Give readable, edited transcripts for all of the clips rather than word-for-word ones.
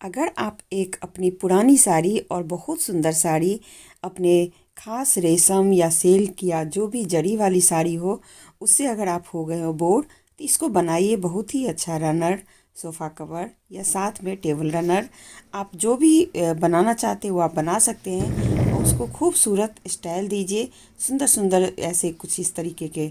अगर आप एक अपनी पुरानी साड़ी और बहुत सुंदर साड़ी अपने खास रेशम या सिल्क या जो भी जरी वाली साड़ी हो उससे अगर आप हो गए हो बोर, तो इसको बनाइए बहुत ही अच्छा रनर, सोफ़ा कवर या साथ में टेबल रनर। आप जो भी बनाना चाहते हो आप बना सकते हैं और उसको खूबसूरत स्टाइल दीजिए। सुंदर सुंदर ऐसे कुछ इस तरीके के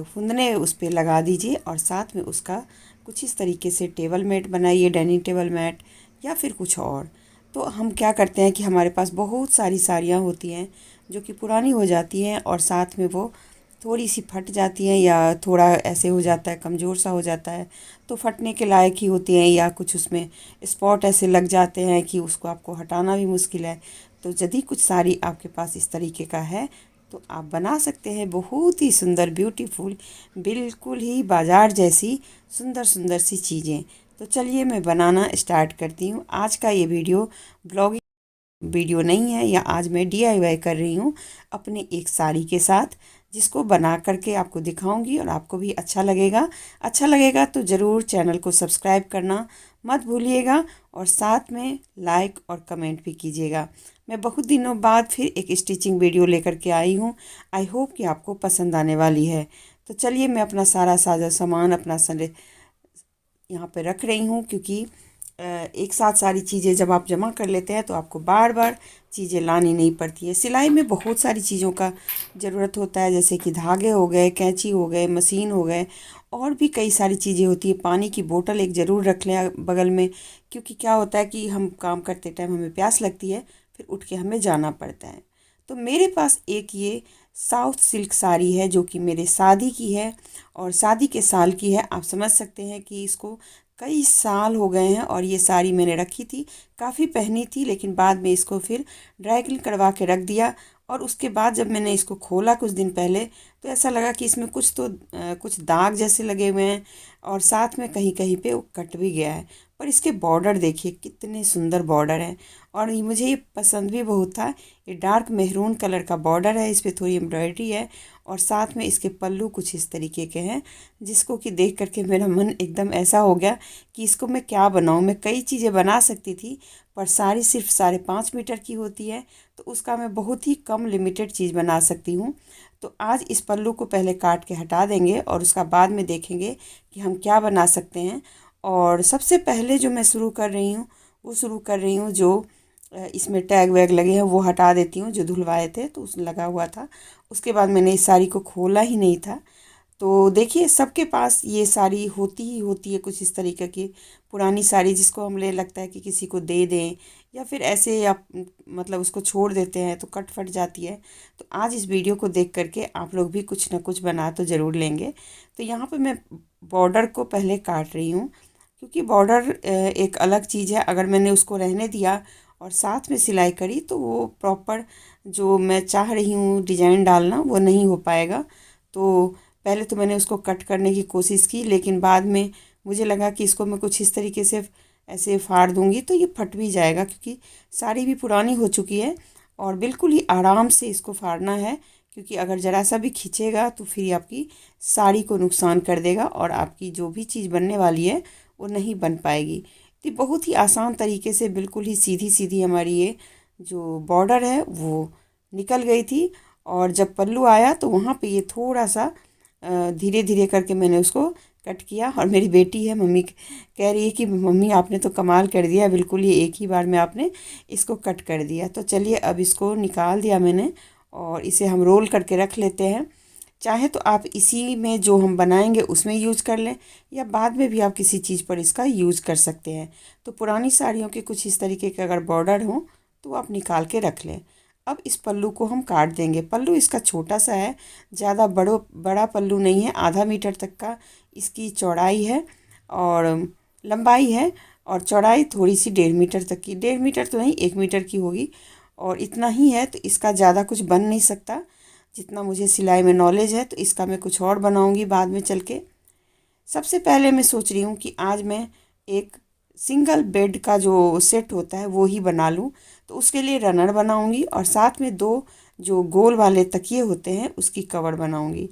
फुंदने उस पर लगा दीजिए और साथ में उसका कुछ इस तरीके से टेबल मैट बनाइए, डाइनिंग टेबल मैट या फिर कुछ और। तो हम क्या करते हैं कि हमारे पास बहुत सारी साड़ियाँ होती हैं जो कि पुरानी हो जाती हैं और साथ में वो थोड़ी सी फट जाती हैं या थोड़ा ऐसे हो जाता है, कमज़ोर सा हो जाता है, तो फटने के लायक ही होती हैं या कुछ उसमें स्पॉट ऐसे लग जाते हैं कि उसको आपको हटाना भी मुश्किल है। तो यदि कुछ साड़ी आपके पास इस तरीके का है तो आप बना सकते हैं बहुत ही सुंदर, ब्यूटीफुल, बिल्कुल ही बाजार जैसी सुंदर सुंदर सी चीज़ें। तो चलिए मैं बनाना स्टार्ट करती हूँ। आज का ये वीडियो ब्लॉगिंग वीडियो नहीं है, या आज मैं डीआईवाई कर रही हूँ अपने एक साड़ी के साथ, जिसको बना करके आपको दिखाऊंगी और आपको भी अच्छा लगेगा। अच्छा लगेगा तो ज़रूर चैनल को सब्सक्राइब करना मत भूलिएगा और साथ में लाइक और कमेंट भी कीजिएगा। मैं बहुत दिनों बाद फिर एक स्टिचिंग वीडियो लेकर के आई हूँ। आई होप कि आपको पसंद आने वाली है। तो चलिए मैं अपना सारा साजा सामान अपना यहाँ पे रख रही हूँ, क्योंकि एक साथ सारी चीज़ें जब आप जमा कर लेते हैं तो आपको बार बार चीज़ें लानी नहीं पड़ती है। सिलाई में बहुत सारी चीज़ों का ज़रूरत होता है, जैसे कि धागे हो गए, कैंची हो गए, मशीन हो गए, और भी कई सारी चीज़ें होती है। पानी की बोतल एक ज़रूर रख लें बगल में, क्योंकि क्या होता है कि हम काम करते टाइम हमें प्यास लगती है, फिर उठ के हमें जाना पड़ता है। तो मेरे पास एक ये साउथ सिल्क साड़ी है जो कि मेरे शादी की है और शादी के साल की है। आप समझ सकते हैं कि इसको कई साल हो गए हैं और ये साड़ी मैंने रखी थी, काफ़ी पहनी थी, लेकिन बाद में इसको फिर ड्राई क्लीन करवा के रख दिया। और उसके बाद जब मैंने इसको खोला कुछ दिन पहले, तो ऐसा लगा कि इसमें कुछ दाग जैसे लगे हुए हैं और साथ में कहीं कहीं पे वो कट भी गया है। पर इसके बॉर्डर देखिए कितने सुंदर बॉर्डर हैं और मुझे ये पसंद भी बहुत था। ये डार्क मेहरून कलर का बॉर्डर है, इस पर थोड़ी एम्ब्रॉयडरी है और साथ में इसके पल्लू कुछ इस तरीके के हैं, जिसको कि देख करके मेरा मन एकदम ऐसा हो गया कि इसको मैं क्या बनाऊं। मैं कई चीज़ें बना सकती थी, पर साड़ी सिर्फ 5.5 मीटर की होती है, तो उसका मैं बहुत ही कम लिमिटेड चीज़ बना सकती हूँ। तो आज इस पल्लू को पहले काट के हटा देंगे और उसका बाद में देखेंगे कि हम क्या बना सकते हैं। और सबसे पहले जो मैं शुरू कर रही हूँ वो शुरू कर रही हूँ जो इसमें टैग वैग लगे हैं वो हटा देती हूँ, जो धुलवाए थे तो उसमें लगा हुआ था। उसके बाद मैंने इस साड़ी को खोला ही नहीं था। तो देखिए सबके पास ये साड़ी होती ही होती है कुछ इस तरीके की पुरानी साड़ी, जिसको हमें लगता है कि किसी को दे दें या फिर ऐसे आप मतलब उसको छोड़ देते हैं तो कट फट जाती है। तो आज इस वीडियो को देख करके आप लोग भी कुछ ना कुछ बना तो ज़रूर लेंगे। तो यहाँ पे मैं बॉर्डर को पहले काट रही हूँ, क्योंकि बॉर्डर एक अलग चीज़ है। अगर मैंने उसको रहने दिया और साथ में सिलाई करी तो वो प्रॉपर जो मैं चाह रही हूँ डिज़ाइन डालना वो नहीं हो पाएगा। तो पहले तो मैंने उसको कट करने की कोशिश की, लेकिन बाद में मुझे लगा कि इसको मैं कुछ इस तरीके से ऐसे फाड़ दूंगी तो ये फट भी जाएगा, क्योंकि साड़ी भी पुरानी हो चुकी है और बिल्कुल ही आराम से इसको फाड़ना है, क्योंकि अगर ज़रा सा भी खींचेगा तो फिर आपकी साड़ी को नुकसान कर देगा और आपकी जो भी चीज़ बनने वाली है वो नहीं बन पाएगी। तो बहुत ही आसान तरीके से बिल्कुल ही सीधी सीधी हमारी ये जो बॉर्डर है वो निकल गई थी। और जब पल्लू आया तो वहाँ पे ये थोड़ा सा धीरे धीरे करके मैंने उसको कट किया। और मेरी बेटी है, मम्मी कह रही है कि मम्मी आपने तो कमाल कर दिया, बिल्कुल ये एक ही बार में आपने इसको कट कर दिया। तो चलिए अब इसको निकाल दिया मैंने और इसे हम रोल करके रख लेते हैं। चाहे तो आप इसी में जो हम बनाएंगे उसमें यूज़ कर लें, या बाद में भी आप किसी चीज़ पर इसका यूज़ कर सकते हैं। तो पुरानी साड़ियों के कुछ इस तरीके के अगर बॉर्डर हो तो आप निकाल के रख लें। अब इस पल्लू को हम काट देंगे। पल्लू इसका छोटा सा है, ज़्यादा बड़ा पल्लू नहीं है, आधा मीटर तक का इसकी चौड़ाई है और लंबाई है, और चौड़ाई थोड़ी सी 1.5 मीटर तक की, 1.5 मीटर तो नहीं 1 मीटर की होगी, और इतना ही है। तो इसका ज़्यादा कुछ बन नहीं सकता, जितना मुझे सिलाई में नॉलेज है। तो इसका मैं कुछ और बनाऊंगी बाद में चल के। सबसे पहले मैं सोच रही हूँ कि आज मैं एक सिंगल बेड का जो सेट होता है वो ही बना लूँ। तो उसके लिए रनर बनाऊंगी और साथ में दो जो गोल वाले तकिए होते हैं उसकी कवर बनाऊंगी।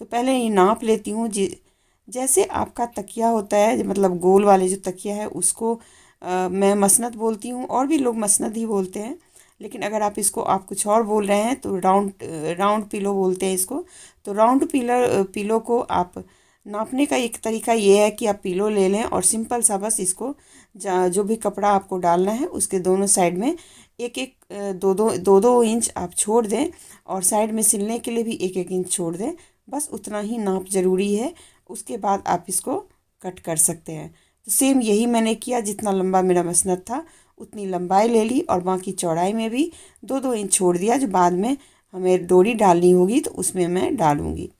तो पहले ये नाप लेती हूँ। जैसे आपका तकिया होता है, मतलब गोल वाले जो तकिया है उसको मैं मसनद बोलती हूँ और भी लोग मसनद ही बोलते हैं, लेकिन अगर आप कुछ और बोल रहे हैं तो राउंड राउंड पिलो बोलते हैं इसको। तो राउंड पिलो को आप नापने का एक तरीका ये है कि आप पिलो ले लें और सिंपल सा बस इसको जो भी कपड़ा आपको डालना है उसके दोनों साइड में एक एक दो दो इंच आप छोड़ दें, और साइड में सिलने के लिए भी एक एक इंच छोड़ दें। बस उतना ही नाप ज़रूरी है, उसके बाद आप इसको कट कर सकते हैं। तो सेम यही मैंने किया, जितना लंबा मेरा मसनद था उतनी लंबाई ले ली और बाकी चौड़ाई में भी दो दो इंच छोड़ दिया, जो बाद में हमें डोरी डालनी होगी तो उसमें मैं डालूँगी।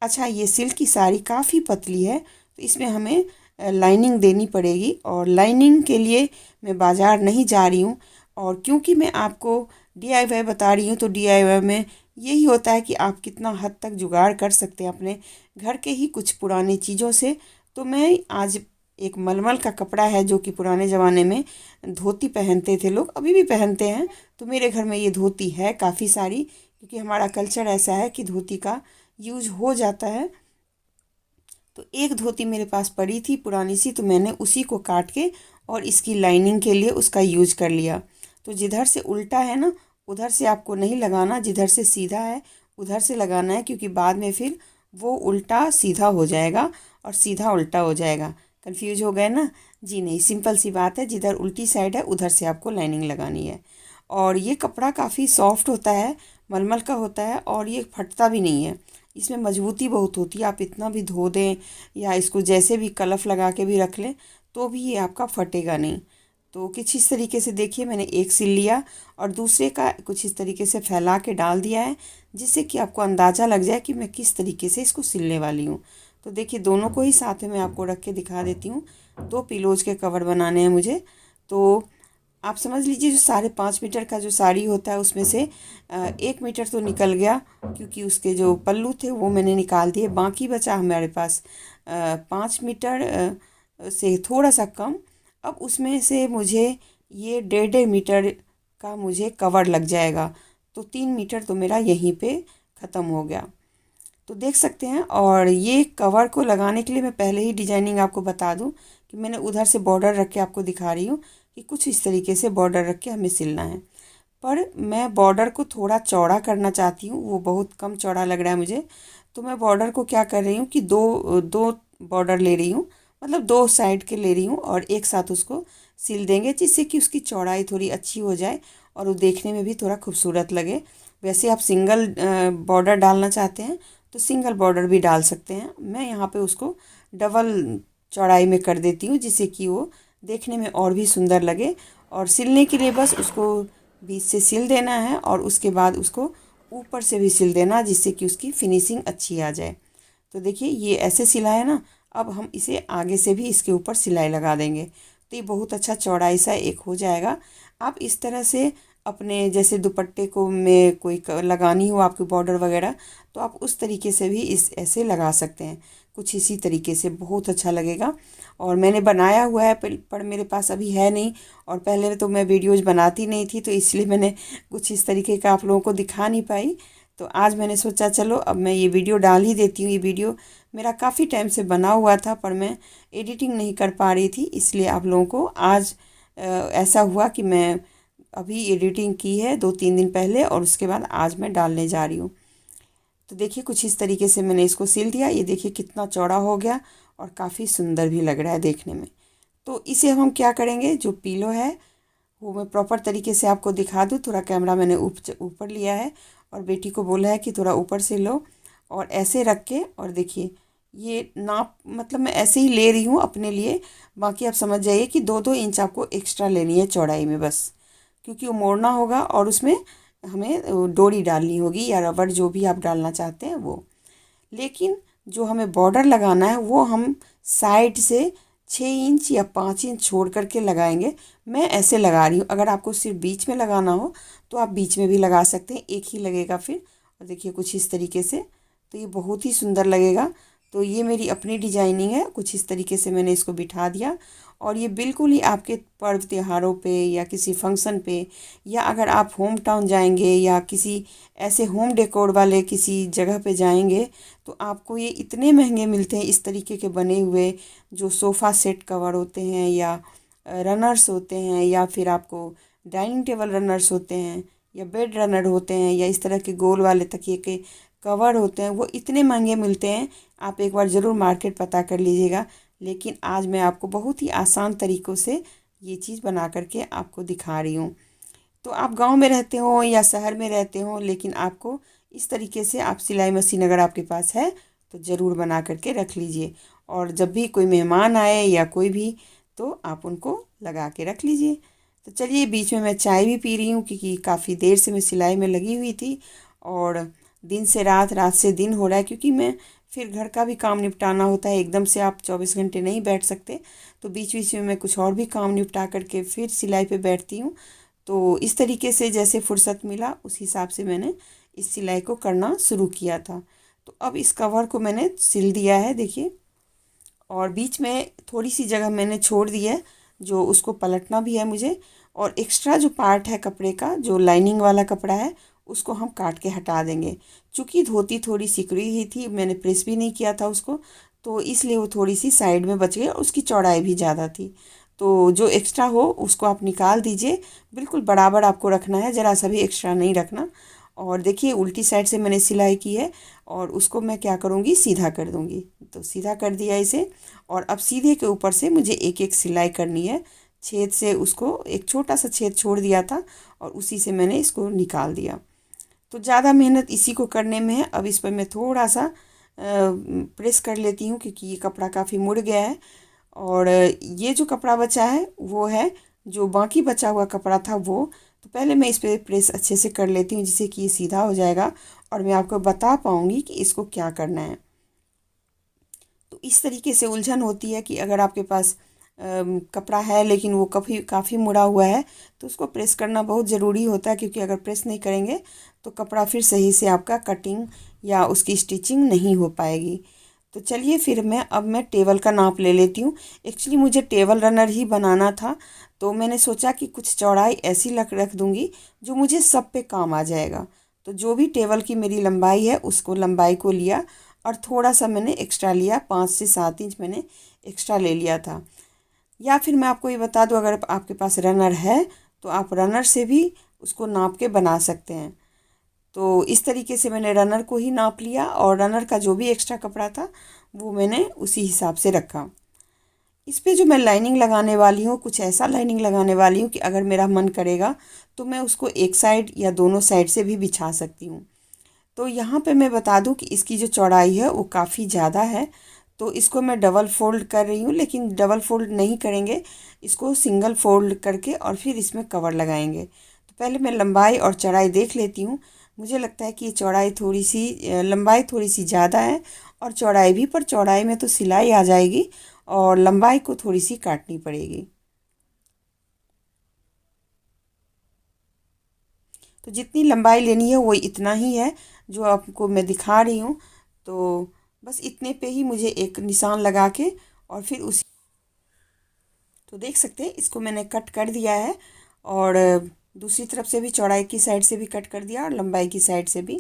अच्छा, ये सिल्क की साड़ी काफ़ी पतली है तो इसमें हमें लाइनिंग देनी पड़ेगी, और लाइनिंग के लिए मैं बाज़ार नहीं जा रही हूँ। और क्योंकि मैं आपको DIY बता रही हूँ तो DIY में यही होता है कि आप कितना हद तक जुगाड़ कर सकते हैं अपने घर के ही कुछ पुरानी चीज़ों से। तो मैं आज एक मलमल का कपड़ा है जो कि पुराने ज़माने में धोती पहनते थे लोग, अभी भी पहनते हैं। तो मेरे घर में ये धोती है काफ़ी सारी, क्योंकि हमारा कल्चर ऐसा है कि धोती का यूज हो जाता है। तो एक धोती मेरे पास पड़ी थी पुरानी सी, तो मैंने उसी को काट के और इसकी लाइनिंग के लिए उसका यूज कर लिया। तो जिधर से उल्टा है ना उधर से आपको नहीं लगाना, जिधर से सीधा है उधर से लगाना है, क्योंकि बाद में फिर वो उल्टा सीधा हो जाएगा और सीधा उल्टा हो जाएगा। कंफ्यूज हो गए ना? जी नहीं, सिंपल सी बात है, जिधर उल्टी साइड है उधर से आपको लाइनिंग लगानी है। और ये कपड़ा काफ़ी सॉफ्ट होता है, मलमल का होता है, और ये फटता भी नहीं है। इसमें मजबूती बहुत होती है, आप इतना भी धो दें या इसको जैसे भी कलफ लगा के भी रख लें तो भी ये आपका फटेगा नहीं। तो कुछ इस तरीके से देखिए, मैंने एक सिल लिया और दूसरे का कुछ इस तरीके से फैला के डाल दिया है, जिससे कि आपको अंदाज़ा लग जाए कि मैं किस तरीके से इसको सिलने वाली हूँ। तो देखिए, दोनों को ही साथ में मैं आपको रख के दिखा देती हूँ। 2 पिलोज के कवर बनाने हैं मुझे। तो आप समझ लीजिए, जो 5.5 मीटर का जो साड़ी होता है उसमें से 1 मीटर तो निकल गया, क्योंकि उसके जो पल्लू थे वो मैंने निकाल दिए। बाकी बचा हमारे पास 5 मीटर से थोड़ा सा कम। अब उसमें से मुझे ये 1.5 मीटर का मुझे कवर लग जाएगा, तो 3 मीटर तो मेरा यहीं पे ख़त्म हो गया। तो देख सकते हैं। और ये कवर को लगाने के लिए मैं पहले ही डिजाइनिंग आपको बता दूं कि मैंने उधर से बॉर्डर रख के आपको दिखा रही हूँ कि कुछ इस तरीके से बॉर्डर रख के हमें सिलना है। पर मैं बॉर्डर को थोड़ा चौड़ा करना चाहती हूँ, वो बहुत कम चौड़ा लग रहा है मुझे। तो मैं बॉर्डर को क्या कर रही हूँ कि दो दो बॉर्डर ले रही हूँ, मतलब 2 साइड के ले रही हूँ और एक साथ उसको सिल देंगे, जिससे कि उसकी चौड़ाई थोड़ी अच्छी हो जाए और वो देखने में भी थोड़ा खूबसूरत लगे। वैसे आप सिंगल बॉर्डर डालना चाहते हैं तो सिंगल बॉर्डर भी डाल सकते हैं। मैं यहाँ पे उसको डबल चौड़ाई में कर देती हूँ, जिससे कि वो देखने में और भी सुंदर लगे। और सिलने के लिए बस उसको बीच से सिल देना है और उसके बाद उसको ऊपर से भी सिल देना, जिससे कि उसकी फिनिशिंग अच्छी आ जाए। तो देखिए, ये ऐसे सिला है ना, अब हम इसे आगे से भी इसके ऊपर सिलाई लगा देंगे, तो ये बहुत अच्छा चौड़ाई सा एक हो जाएगा। आप इस तरह से अपने जैसे दुपट्टे को में कोई लगानी हो आपकी बॉर्डर वगैरह, तो आप उस तरीके से भी इस ऐसे लगा सकते हैं। कुछ इसी तरीके से बहुत अच्छा लगेगा। और मैंने बनाया हुआ है पर मेरे पास अभी है नहीं, और पहले तो मैं वीडियोज़ बनाती नहीं थी, तो इसलिए मैंने कुछ इस तरीके का आप लोगों को दिखा नहीं पाई। तो आज मैंने सोचा चलो अब मैं ये वीडियो डाल ही देती हूँ। ये वीडियो मेरा काफ़ी टाइम से बना हुआ था, पर मैं एडिटिंग नहीं कर पा रही थी, इसलिए आप लोगों को आज ऐसा हुआ कि मैं अभी एडिटिंग की है 2-3 दिन पहले, और उसके बाद आज मैं डालने जा रही हूँ। तो देखिए, कुछ इस तरीके से मैंने इसको सिल दिया। ये देखिए कितना चौड़ा हो गया और काफ़ी सुंदर भी लग रहा है देखने में। तो इसे हम क्या करेंगे, जो पिलो है वो मैं प्रॉपर तरीके से आपको दिखा दूँ। थोड़ा कैमरा मैंने ऊपर लिया है और बेटी को बोला है कि थोड़ा ऊपर से लो, और ऐसे रख के, और देखिए ये नाप मतलब मैं ऐसे ही ले रही हूँ अपने लिए। बाकी आप समझ जाइए कि 2-2 इंच आपको एक्स्ट्रा लेनी है चौड़ाई में बस, क्योंकि वो मोड़ना होगा और उसमें हमें डोरी डालनी होगी या रबड़, जो भी आप डालना चाहते हैं वो। लेकिन जो हमें बॉर्डर लगाना है वो हम साइड से 6 इंच या 5 इंच छोड़ करके लगाएंगे। मैं ऐसे लगा रही हूँ। अगर आपको सिर्फ बीच में लगाना हो तो आप बीच में भी लगा सकते हैं, एक ही लगेगा फिर। और देखिए कुछ इस तरीके से, तो ये बहुत ही सुंदर लगेगा। तो ये मेरी अपनी डिजाइनिंग है, कुछ इस तरीके से मैंने इसको बिठा दिया। और ये बिल्कुल ही आपके पर्व त्योहारों पे या किसी फंक्शन पे, या अगर आप होम टाउन जाएंगे या किसी ऐसे होम डेकोर वाले किसी जगह पे जाएंगे, तो आपको ये इतने महंगे मिलते हैं इस तरीके के बने हुए, जो सोफ़ा सेट कवर होते हैं या रनर्स होते हैं या फिर आपको डाइनिंग टेबल रनर्स होते हैं या बेड रनर होते हैं या इस तरह के गोल वाले तकिए के कवर होते हैं, वो इतने महंगे मिलते हैं। आप एक बार ज़रूर मार्केट पता कर लीजिएगा। लेकिन आज मैं आपको बहुत ही आसान तरीक़ों से ये चीज़ बना करके आपको दिखा रही हूँ। तो आप गांव में रहते हो या शहर में रहते हो, लेकिन आपको इस तरीके से आप सिलाई मशीन अगर आपके पास है तो ज़रूर बना करके रख लीजिए। और जब भी कोई मेहमान आए या कोई भी, तो आप उनको लगा के रख लीजिए। तो चलिए, बीच में मैं चाय भी पी रही हूँ क्योंकि काफ़ी देर से मैं सिलाई में लगी हुई थी और दिन से रात, रात से दिन हो रहा है, क्योंकि मैं फिर घर का भी काम निपटाना होता है। एकदम से आप 24 घंटे नहीं बैठ सकते, तो बीच बीच में मैं कुछ और भी काम निपटा करके फिर सिलाई पे बैठती हूँ। तो इस तरीके से जैसे फुर्सत मिला उस हिसाब से मैंने इस सिलाई को करना शुरू किया था। तो अब इस कवर को मैंने सिल दिया है, देखिए। और बीच में थोड़ी सी जगह मैंने छोड़ दी है, जो उसको पलटना भी है मुझे। और एक्स्ट्रा जो पार्ट है कपड़े का, जो लाइनिंग वाला कपड़ा है, उसको हम काट के हटा देंगे। चूँकि धोती थोड़ी सिकुड़ी हुई थी, मैंने प्रेस भी नहीं किया था उसको, तो इसलिए वो थोड़ी सी साइड में बच गई और उसकी चौड़ाई भी ज़्यादा थी। तो जो एक्स्ट्रा हो उसको आप निकाल दीजिए। बिल्कुल बराबर आपको रखना है, ज़रा सा भी एक्स्ट्रा नहीं रखना। और देखिए, उल्टी साइड से मैंने सिलाई की है और उसको मैं क्या करूँगी, सीधा कर दूँगी। तो सीधा कर दिया इसे। और अब सीधे के ऊपर से मुझे एक एक सिलाई करनी है। छेद से उसको एक छोटा सा छेद छोड़ दिया था और उसी से मैंने इसको निकाल दिया। तो ज़्यादा मेहनत इसी को करने में है। अब इस पर मैं थोड़ा सा प्रेस कर लेती हूँ क्योंकि ये कपड़ा काफ़ी मुड़ गया है। और ये जो कपड़ा बचा है वो है, जो बाकी बचा हुआ कपड़ा था वो। तो पहले मैं इस पर प्रेस अच्छे से कर लेती हूँ जिससे कि ये सीधा हो जाएगा और मैं आपको बता पाऊँगी कि इसको क्या करना है। तो इस तरीके से उलझन होती है कि अगर आपके पास कपड़ा है लेकिन वो काफ़ी मुड़ा हुआ है, तो उसको प्रेस करना बहुत ज़रूरी होता है, क्योंकि अगर प्रेस नहीं करेंगे तो कपड़ा फिर सही से आपका कटिंग या उसकी स्टिचिंग नहीं हो पाएगी। तो चलिए, फिर मैं टेबल का नाप ले लेती हूँ। एक्चुअली मुझे टेबल रनर ही बनाना था, तो मैंने सोचा कि कुछ चौड़ाई ऐसी रख दूँगी जो मुझे सब पे काम आ जाएगा। तो जो भी टेबल की मेरी लंबाई है उसको लंबाई को लिया और थोड़ा सा मैंने एक्स्ट्रा लिया, 5 से 7 इंच मैंने एक्स्ट्रा ले लिया था। या फिर मैं आपको ये बता दूं, अगर आपके पास रनर है तो आप रनर से भी उसको नाप के बना सकते हैं। तो इस तरीके से मैंने रनर को ही नाप लिया और रनर का जो भी एक्स्ट्रा कपड़ा था वो मैंने उसी हिसाब से रखा। इस पे जो मैं लाइनिंग लगाने वाली हूँ, कुछ ऐसा लाइनिंग लगाने वाली हूँ कि अगर मेरा मन करेगा तो मैं उसको एक साइड या दोनों साइड से भी बिछा सकती हूँ। तो यहाँ पे मैं बता दूँ कि इसकी जो चौड़ाई है वो काफ़ी ज़्यादा है, तो इसको मैं डबल फ़ोल्ड कर रही हूँ। लेकिन डबल फ़ोल्ड नहीं करेंगे, इसको सिंगल फ़ोल्ड करके और फिर इसमें कवर लगाएंगे। तो पहले मैं लंबाई और चौड़ाई देख लेती हूँ। मुझे लगता है कि ये चौड़ाई थोड़ी सी, लंबाई थोड़ी सी ज़्यादा है और चौड़ाई भी, पर चौड़ाई में तो सिलाई आ जाएगी और लंबाई को थोड़ी सी काटनी पड़ेगी। तो जितनी लंबाई लेनी है वो इतना ही है जो आपको मैं दिखा रही हूँ। तो बस इतने पे ही मुझे एक निशान लगा के और फिर उसी, तो देख सकते हैं इसको मैंने कट कर दिया है। और दूसरी तरफ से भी, चौड़ाई की साइड से भी कट कर दिया और लंबाई की साइड से भी।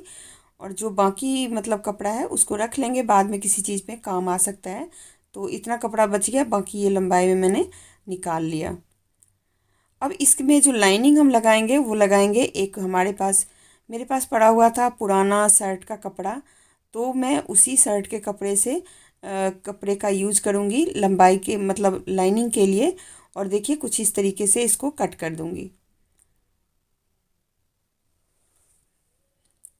और जो बाकी मतलब कपड़ा है उसको रख लेंगे, बाद में किसी चीज़ में काम आ सकता है। तो इतना कपड़ा बच गया, बाकी ये लंबाई में मैंने निकाल लिया। अब इसमें जो लाइनिंग हम लगाएंगे वो लगाएंगे, एक मेरे पास पड़ा हुआ था पुराना शर्ट का कपड़ा, तो मैं उसी शर्ट के कपड़े से कपड़े का यूज करूँगी लंबाई के, मतलब लाइनिंग के लिए। और देखिए, कुछ इस तरीके से इसको कट कर दूँगी।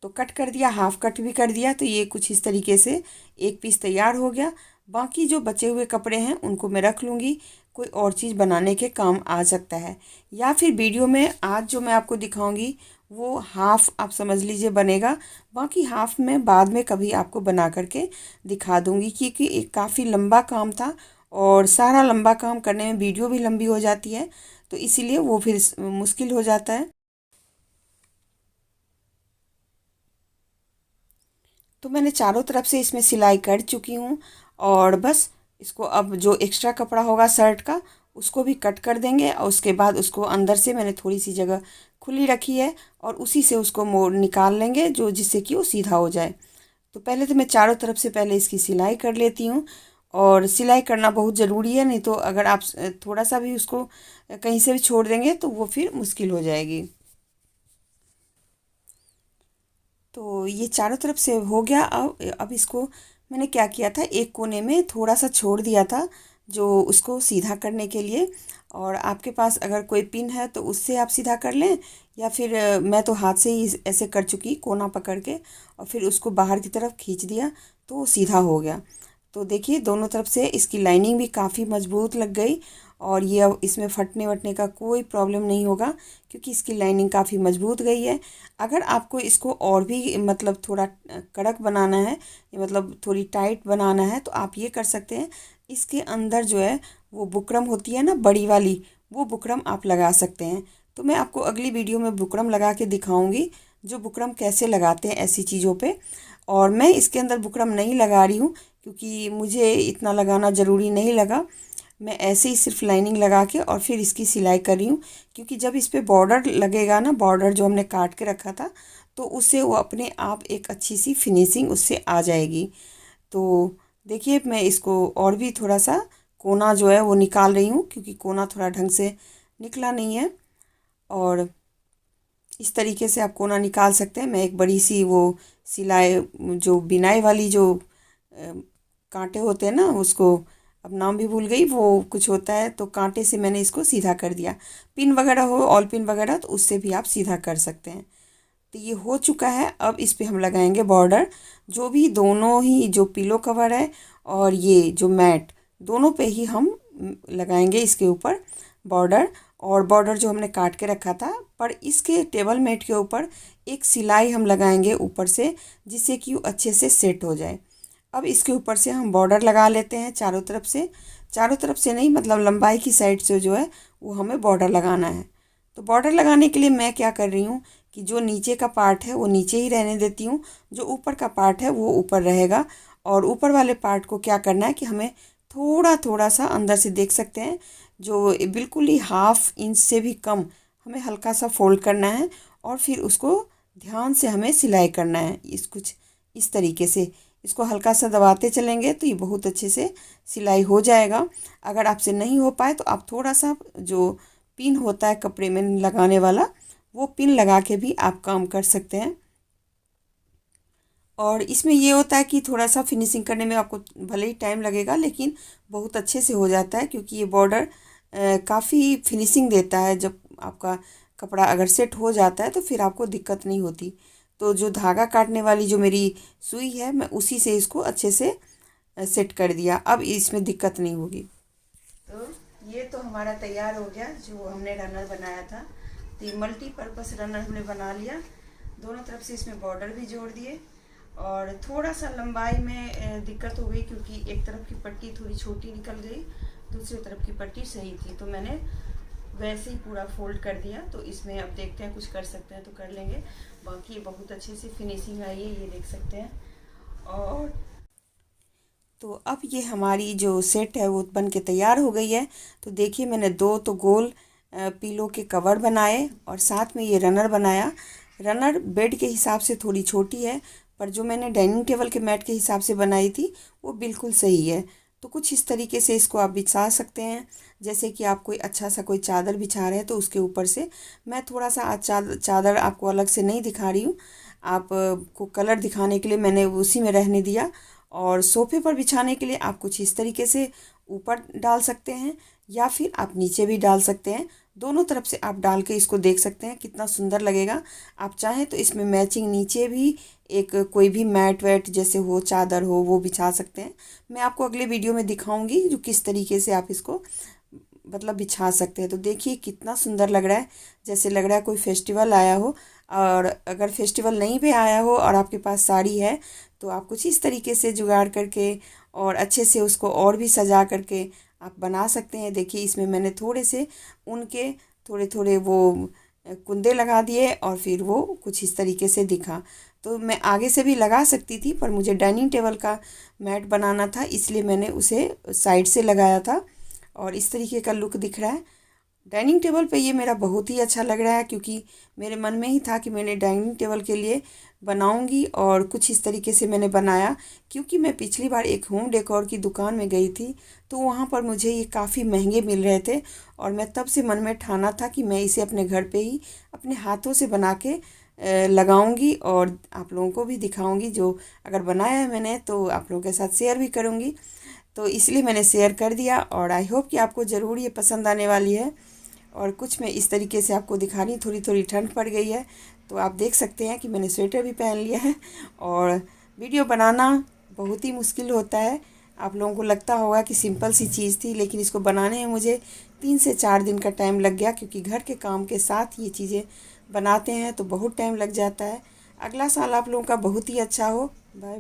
तो कट कर दिया, हाफ कट भी कर दिया। तो ये कुछ इस तरीके से एक पीस तैयार हो गया। बाकी जो बचे हुए कपड़े हैं उनको मैं रख लूँगी, कोई और चीज़ बनाने के काम आ सकता है। या फिर वीडियो में आज जो मैं आपको दिखाऊंगी वो हाफ आप समझ लीजिए बनेगा, बाकी हाफ मैं बाद में कभी आपको बना करके दिखा दूँगी, क्योंकि एक काफ़ी लंबा काम था और सारा लंबा काम करने में वीडियो भी लंबी हो जाती है, तो इसीलिए वो फिर मुश्किल हो जाता है। तो मैंने चारों तरफ से इसमें सिलाई कर चुकी हूँ और बस इसको अब जो एक्स्ट्रा कपड़ा होगा शर्ट का उसको भी कट कर देंगे और उसके बाद उसको अंदर से मैंने थोड़ी सी जगह खुली रखी है और उसी से उसको मोड़ निकाल लेंगे, जो जिससे कि वो सीधा हो जाए। तो पहले तो मैं चारों तरफ से पहले इसकी सिलाई कर लेती हूँ। और सिलाई करना बहुत ज़रूरी है, नहीं तो अगर आप थोड़ा सा भी उसको कहीं से भी छोड़ देंगे तो वो फिर मुश्किल हो जाएगी। तो ये चारों तरफ से हो गया। अब इसको मैंने क्या किया था, एक कोने में थोड़ा सा छोड़ दिया था जो उसको सीधा करने के लिए। और आपके पास अगर कोई पिन है तो उससे आप सीधा कर लें, या फिर मैं तो हाथ से ही ऐसे कर चुकी, कोना पकड़ के और फिर उसको बाहर की तरफ खींच दिया तो वो सीधा हो गया। तो देखिए दोनों तरफ से इसकी लाइनिंग भी काफ़ी मजबूत लग गई, और ये अब इसमें फटने वटने का कोई प्रॉब्लम नहीं होगा क्योंकि इसकी लाइनिंग काफ़ी मजबूत गई है। अगर आपको इसको और भी मतलब थोड़ा कड़क बनाना है, मतलब थोड़ी टाइट बनाना है, तो आप ये कर सकते हैं, इसके अंदर जो है वो बुकरम होती है ना बड़ी वाली, वो बुकरम आप लगा सकते हैं। तो मैं आपको अगली वीडियो में बुकरम लगा के दिखाऊंगी, जो बुकरम कैसे लगाते हैं ऐसी चीज़ों पे। और मैं इसके अंदर बुकरम नहीं लगा रही हूँ क्योंकि मुझे इतना लगाना ज़रूरी नहीं लगा। मैं ऐसे ही सिर्फ लाइनिंग लगा के और फिर इसकी सिलाई कर रही हूँ, क्योंकि जब इस पे बॉर्डर लगेगा ना, बॉर्डर जो हमने काट के रखा था, तो उससे वो अपने आप एक अच्छी सी फिनिशिंग उससे आ जाएगी। तो देखिए मैं इसको और भी थोड़ा सा कोना जो है वो निकाल रही हूँ, क्योंकि कोना थोड़ा ढंग से निकला नहीं है। और इस तरीके से आप कोना निकाल सकते हैं। मैं एक बड़ी सी वो सिलाई, जो बिनाई वाली जो कांटे होते हैं ना, उसको अब नाम भी भूल गई, वो कुछ होता है, तो कांटे से मैंने इसको सीधा कर दिया। पिन वगैरह हो, ऑल पिन वगैरह, तो उससे भी आप सीधा कर सकते हैं। तो ये हो चुका है। अब इस पे हम लगाएंगे बॉर्डर, जो भी दोनों ही जो पिलो कवर है और ये जो मैट, दोनों पे ही हम लगाएंगे इसके ऊपर बॉर्डर। और बॉर्डर जो हमने काट के रखा था, पर इसके टेबल मैट के ऊपर एक सिलाई हम लगाएंगे ऊपर से, जिससे कि वो अच्छे से सेट हो जाए। अब इसके ऊपर से हम बॉर्डर लगा लेते हैं चारों तरफ से। चारों तरफ से नहीं, मतलब लंबाई की साइड से जो है वो हमें बॉर्डर लगाना है। तो बॉर्डर लगाने के लिए मैं क्या कर रही हूँ कि जो नीचे का पार्ट है वो नीचे ही रहने देती हूँ, जो ऊपर का पार्ट है वो ऊपर रहेगा। और ऊपर वाले पार्ट को क्या करना है कि हमें थोड़ा थोड़ा सा अंदर से देख सकते हैं, जो बिल्कुल ही 1/2 इंच से भी कम हमें हल्का सा फोल्ड करना है, और फिर उसको ध्यान से हमें सिलाई करना है। कुछ इस तरीके से इसको हल्का सा दबाते चलेंगे तो ये बहुत अच्छे से सिलाई हो जाएगा। अगर आपसे नहीं हो पाए तो आप थोड़ा सा जो पिन होता है कपड़े में लगाने वाला, वो पिन लगा के भी आप काम कर सकते हैं। और इसमें ये होता है कि थोड़ा सा फिनिशिंग करने में आपको भले ही टाइम लगेगा, लेकिन बहुत अच्छे से हो जाता है, क्योंकि ये बॉर्डर काफ़ी फिनिशिंग देता है। जब आपका कपड़ा अगर सेट हो जाता है तो फिर आपको दिक्कत नहीं होती। तो जो धागा काटने वाली जो मेरी सुई है, मैं उसी से इसको अच्छे से सेट कर दिया। अब इसमें दिक्कत नहीं होगी। तो ये तो हमारा तैयार हो गया, जो हमने रनर बनाया था। तो ये मल्टीपर्पज़ रनर हमने बना लिया। दोनों तरफ से इसमें बॉर्डर भी जोड़ दिए, और थोड़ा सा लंबाई में दिक्कत हो गई, क्योंकि एक तरफ की पट्टी थोड़ी छोटी निकल गई, दूसरी तरफ की पट्टी सही थी, तो मैंने वैसे ही पूरा फोल्ड कर दिया। तो इसमें अब देखते हैं, कुछ कर सकते हैं तो कर लेंगे। बाकी बहुत अच्छे से फिनिशिंग आई है, ये देख सकते हैं। और तो अब ये हमारी जो सेट है वो बन के तैयार हो गई है। तो देखिए मैंने दो तो गोल पीलो के कवर बनाए, और साथ में ये रनर बनाया। रनर बेड के हिसाब से थोड़ी छोटी है, पर जो मैंने डाइनिंग टेबल के मैट के हिसाब से बनाई थी वो बिल्कुल सही है। तो कुछ इस तरीके से इसको आप बिछा सकते हैं, जैसे कि आप कोई अच्छा सा कोई चादर बिछा रहे हैं तो उसके ऊपर से। मैं थोड़ा सा आज चादर आपको अलग से नहीं दिखा रही हूँ, आप को कलर दिखाने के लिए मैंने उसी में रहने दिया। और सोफे पर बिछाने के लिए आप कुछ इस तरीके से ऊपर डाल सकते हैं, या फिर आप नीचे भी डाल सकते हैं। दोनों तरफ से आप डाल के इसको देख सकते हैं कितना सुंदर लगेगा। आप चाहें तो इसमें मैचिंग नीचे भी एक कोई भी मैट वैट जैसे हो, चादर हो, वो बिछा सकते हैं। मैं आपको अगले वीडियो में दिखाऊंगी जो किस तरीके से आप इसको मतलब बिछा सकते हैं। तो देखिए कितना सुंदर लग रहा है, जैसे लग रहा है कोई फेस्टिवल आया हो। और अगर फेस्टिवल नहीं भी आया हो और आपके पास साड़ी है, तो आप कुछ इस तरीके से जुगाड़ करके और अच्छे से उसको और भी सजा करके आप बना सकते हैं। देखिए इसमें मैंने थोड़े से उनके थोड़े थोड़े वो कुंदे लगा दिए, और फिर वो कुछ इस तरीके से दिखा। तो मैं आगे से भी लगा सकती थी, पर मुझे डाइनिंग टेबल का मैट बनाना था, इसलिए मैंने उसे साइड से लगाया था। और इस तरीके का लुक दिख रहा है। डाइनिंग टेबल पे ये मेरा बहुत ही अच्छा लग रहा है, क्योंकि मेरे मन में ही था कि मैंने डाइनिंग टेबल के लिए बनाऊंगी और कुछ इस तरीके से मैंने बनाया। क्योंकि मैं पिछली बार एक होम डेकोर की दुकान में गई थी, तो वहाँ पर मुझे ये काफ़ी महंगे मिल रहे थे और मैं तब से मन में ठाना था कि मैं इसे अपने घर पे ही अपने हाथों से बना के लगाऊंगी और आप लोगों को भी दिखाऊंगी। जो अगर बनाया है मैंने तो आप लोगों के साथ शेयर भी करूंगी, तो इसलिए मैंने शेयर कर दिया और आई होप कि आपको ज़रूर ये पसंद आने वाली है। और कुछ मैं इस तरीके से आपको दिखा रही, थोड़ी थोड़ी ठंड पड़ गई है तो आप देख सकते हैं कि मैंने स्वेटर भी पहन लिया है। और वीडियो बनाना बहुत ही मुश्किल होता है। आप लोगों को लगता होगा कि सिंपल सी चीज़ थी, लेकिन इसको बनाने में मुझे 3 से 4 दिन का टाइम लग गया, क्योंकि घर के काम के साथ ये चीज़ें बनाते हैं तो बहुत टाइम लग जाता है। अगला साल आप लोगों का बहुत ही अच्छा हो। बाय।